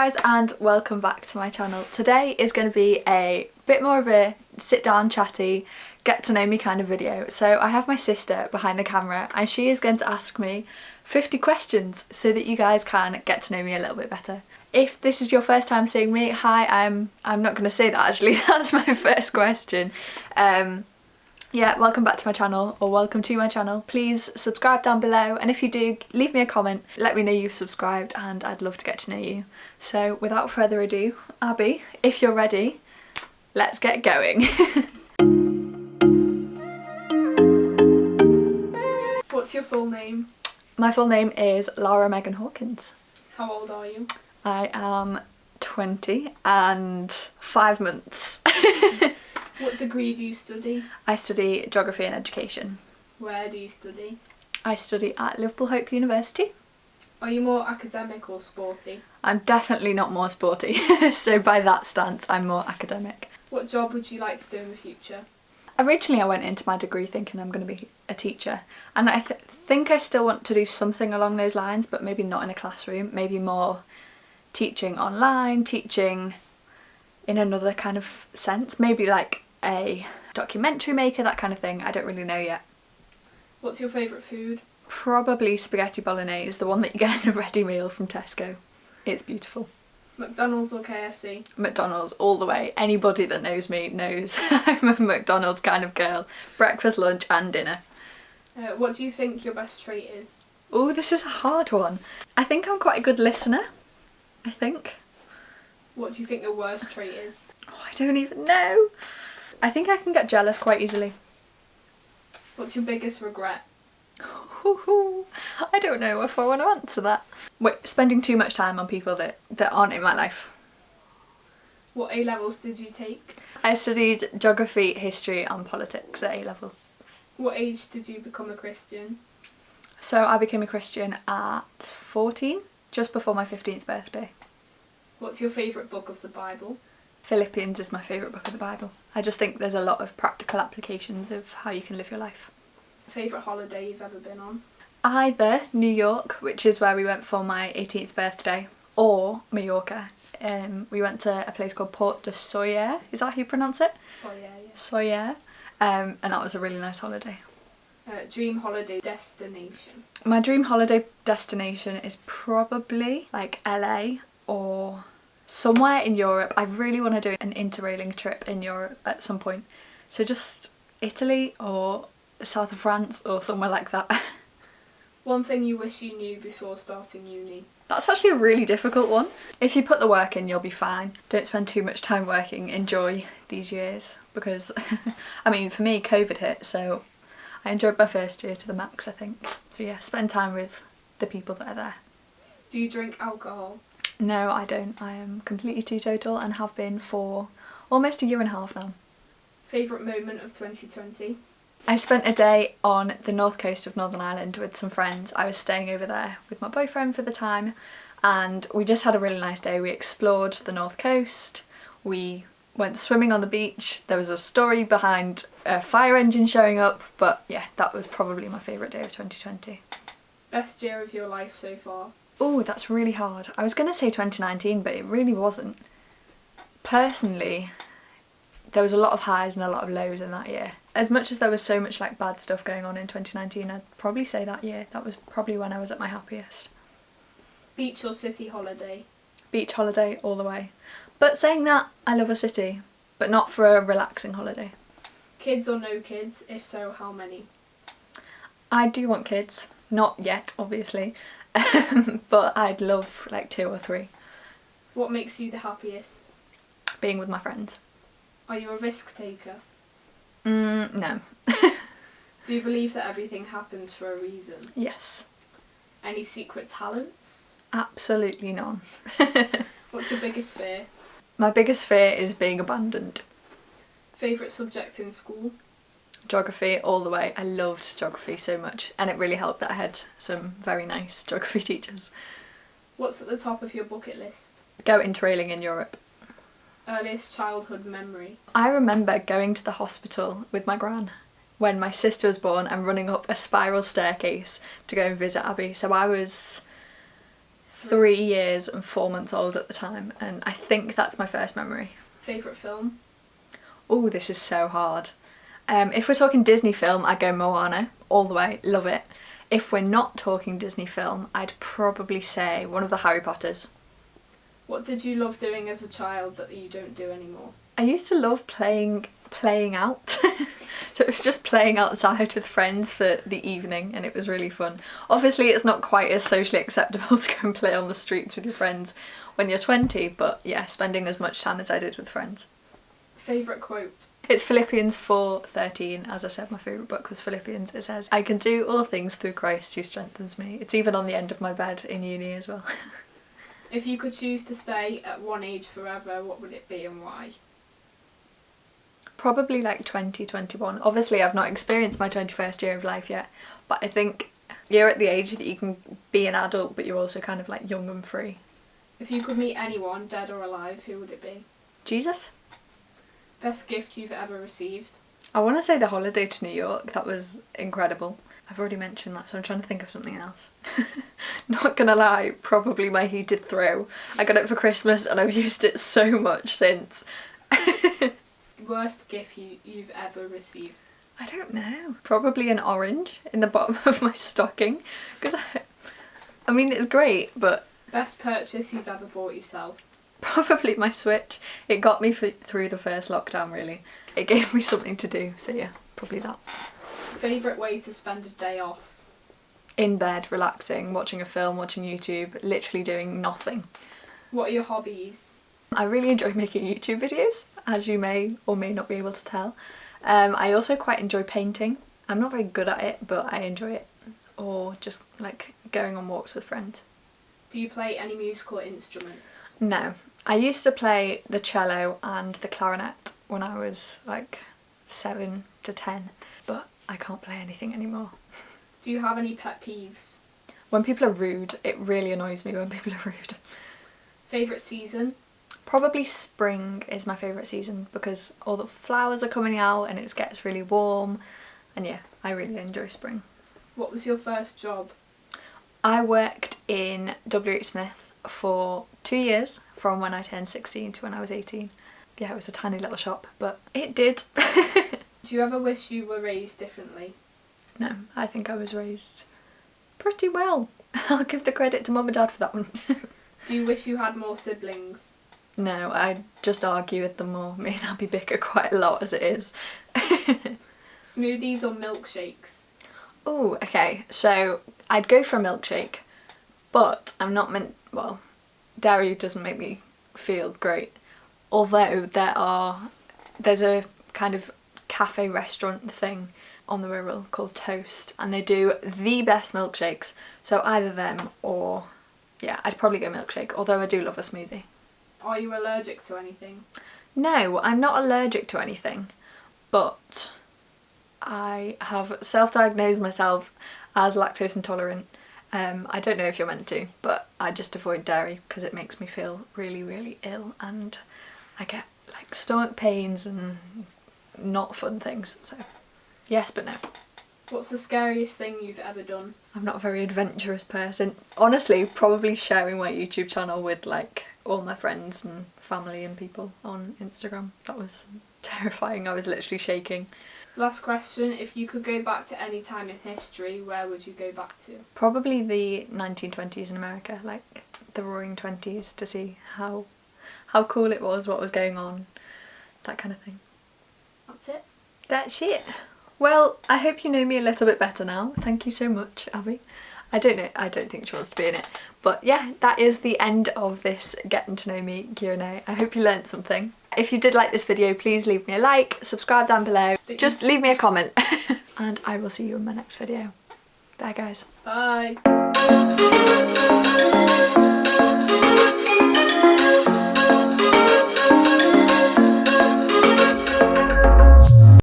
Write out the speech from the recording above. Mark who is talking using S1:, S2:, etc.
S1: guys, and welcome back to my channel. Today is going to be a bit more of a sit down chatty, get to know me kind of video. So I have my sister behind the camera and she is going to ask me 50 questions so that you guys can get to know me a little bit better. If this is your first time seeing me, hi, I'm not going to say that actually, that's my first question. Yeah, welcome back to my channel, or welcome to my channel. Please subscribe down below, and if you do, leave me a comment, let me know you've subscribed, and I'd love to get to know you. So without further ado, Abby, if you're ready, let's get going.
S2: What's your full name?
S1: My full name is Lara Megan Hawkins.
S2: How old are you?
S1: I am 20 and 5 months.
S2: What degree do you study?
S1: I study Geography and Education.
S2: Where do you study?
S1: I study at Liverpool Hope University.
S2: Are you more academic or sporty?
S1: I'm definitely not more sporty, so by that stance I'm more academic.
S2: What job would you like to do in the future?
S1: Originally I went into my degree thinking I'm going to be a teacher, and I think I still want to do something along those lines, but maybe not in a classroom, maybe more teaching online, teaching in another kind of sense, maybe like a documentary maker, that kind of thing. I don't really know yet.
S2: What's your favourite food?
S1: Probably spaghetti bolognese, the one that you get in a ready meal from Tesco. It's beautiful.
S2: McDonald's or KFC?
S1: McDonald's all the way. Anybody that knows me knows I'm a McDonald's kind of girl. Breakfast, lunch and dinner.
S2: What do you think your best trait is?
S1: Oh, this is a hard one. I think I'm quite a good listener. I think.
S2: What do you think your worst trait is?
S1: Oh, I don't even know. I think I can get jealous quite easily.
S2: What's your biggest regret?
S1: I don't know if I want to answer that. Wait, spending too much time on people that aren't in my life.
S2: What A-levels did you take?
S1: I studied geography, history and politics at A-level.
S2: What age did you become a Christian?
S1: So I became a Christian at 14, just before my 15th birthday.
S2: What's your favourite book of the Bible?
S1: Philippians is my favourite book of the Bible. I just think there's a lot of practical applications of how you can live your life.
S2: Favourite holiday you've ever been on?
S1: Either New York, which is where we went for my 18th birthday, or Mallorca. We went to a place called Port de Soyer, is that how you pronounce it?
S2: Soyer, yeah.
S1: Soyer. And that was a really nice holiday.
S2: Dream holiday destination?
S1: My dream holiday destination is probably like LA or somewhere in Europe. I really want to do an interrailing trip in Europe at some point. So just Italy or south of France or somewhere like that.
S2: One thing you wish you knew before starting uni?
S1: That's actually a really difficult one. If you put the work in, you'll be fine. Don't spend too much time working. Enjoy these years because, I mean, for me, COVID hit, so I enjoyed my first year to the max, I think. So yeah, spend time with the people that are there.
S2: Do you drink alcohol?
S1: No, I don't. I am completely teetotal and have been for almost a year and a half now.
S2: Favourite moment of 2020?
S1: I spent a day on the north coast of Northern Ireland with some friends. I was staying over there with my boyfriend for the time and we just had a really nice day. We explored the north coast, we went swimming on the beach, there was a story behind a fire engine showing up, but yeah, that was probably my favourite day of 2020.
S2: Best year of your life so far?
S1: Oh, that's really hard. I was going to say 2019, but it really wasn't. Personally, there was a lot of highs and a lot of lows in that year. As much as there was so much like bad stuff going on in 2019, I'd probably say that year. That was probably when I was at my happiest.
S2: Beach or city holiday?
S1: Beach holiday all the way. But saying that, I love a city, but not for a relaxing holiday.
S2: Kids or no kids? If so, how many?
S1: I do want kids. Not yet, obviously. But I'd love like 2 or 3.
S2: What makes you the happiest?
S1: Being with my friends.
S2: Are you a risk taker?
S1: No.
S2: Do you believe that everything happens for a reason?
S1: Yes.
S2: Any secret talents?
S1: Absolutely none.
S2: What's your biggest fear?
S1: My biggest fear is being abandoned.
S2: Favourite subject in school?
S1: Geography all the way. I loved geography so much and it really helped that I had some very nice geography teachers.
S2: What's at the top of your bucket list?
S1: Go interrailing in Europe.
S2: Earliest childhood memory?
S1: I remember going to the hospital with my gran when my sister was born and running up a spiral staircase to go and visit Abby. So I was 3 years and 4 months old at the time, and I think that's my first memory.
S2: Favourite film?
S1: Oh, this is so hard. If we're talking Disney film, I'd go Moana all the way, love it. If we're not talking Disney film, I'd probably say one of the Harry Potters.
S2: What did you love doing as a child that you don't do anymore?
S1: I used to love playing out. So it was just playing outside with friends for the evening, and it was really fun. Obviously it's not quite as socially acceptable to go and play on the streets with your friends when you're 20, but yeah, spending as much time as I did with friends.
S2: Favourite quote?
S1: It's Philippians 4:13. As I said, my favourite book was Philippians. It says, "I can do all things through Christ who strengthens me." It's even on the end of my bed in uni as well.
S2: If you could choose to stay at one age forever, what would it be and why?
S1: Probably like 2021. Obviously I've not experienced my 21st year of life yet, but I think you're at the age that you can be an adult but you're also kind of like young and free.
S2: If you could meet anyone, dead or alive, who would it be?
S1: Jesus.
S2: Best gift you've ever received?
S1: I want to say the holiday to New York. That was incredible. I've already mentioned that, so I'm trying to think of something else. Not gonna lie, probably my heated throw. I got it for Christmas and I've used it so much since.
S2: Worst gift you've ever received?
S1: I don't know. Probably an orange in the bottom of my stocking, because I mean it's great, but...
S2: Best purchase you've ever bought yourself?
S1: Probably my Switch. It got me through the first lockdown really. It gave me something to do, so yeah, probably that.
S2: Favourite way to spend a day off?
S1: In bed, relaxing, watching a film, watching YouTube, literally doing nothing.
S2: What are your hobbies?
S1: I really enjoy making YouTube videos, as you may or may not be able to tell. I also quite enjoy painting. I'm not very good at it, but I enjoy it. Or just like going on walks with friends.
S2: Do you play any musical instruments?
S1: No. I used to play the cello and the clarinet when I was like 7 to 10, but I can't play anything anymore.
S2: Do you have any pet peeves?
S1: When people are rude, it really annoys me when people are rude.
S2: Favourite season?
S1: Probably spring is my favourite season because all the flowers are coming out and it gets really warm, and yeah, I really enjoy spring.
S2: What was your first job?
S1: I worked in WH Smith for 2 years, from when I turned 16 to when I was 18. Yeah, it was a tiny little shop, but it did.
S2: Do you ever wish you were raised differently?
S1: No, I think I was raised pretty well. I'll give the credit to Mum and Dad for that one.
S2: Do you wish you had more siblings?
S1: No, I just argue with them more. Me and Abby bicker quite a lot as it is.
S2: Smoothies or milkshakes?
S1: Oh, okay, so I'd go for a milkshake, but I'm not meant, well, dairy doesn't make me feel great. Although there's a kind of cafe restaurant thing on the Wirral called Toast, and they do the best milkshakes. So either them or, yeah, I'd probably go milkshake, although I do love a smoothie.
S2: Are you allergic to anything?
S1: No, I'm not allergic to anything, but I have self-diagnosed myself as lactose intolerant. I don't know if you're meant to, but I just avoid dairy because it makes me feel really, really ill, and I get like stomach pains and not fun things, so yes but no.
S2: What's the scariest thing you've ever done?
S1: I'm not a very adventurous person. Honestly, probably sharing my YouTube channel with like all my friends and family and people on Instagram. That was terrifying. I was literally shaking.
S2: Last question, if you could go back to any time in history, where would you go back to?
S1: Probably the 1920s in America, like the Roaring Twenties, to see how cool it was, what was going on, that kind of thing.
S2: That's it.
S1: That's it. Well, I hope you know me a little bit better now. Thank you so much, Abby. I don't think she wants to be in it. But yeah, that is the end of this Getting to Know Me Q&A. I hope you learnt something. If you did like this video, please leave me a like, subscribe down below, just leave me a comment. And I will see you in my next video. Bye guys.
S2: Bye.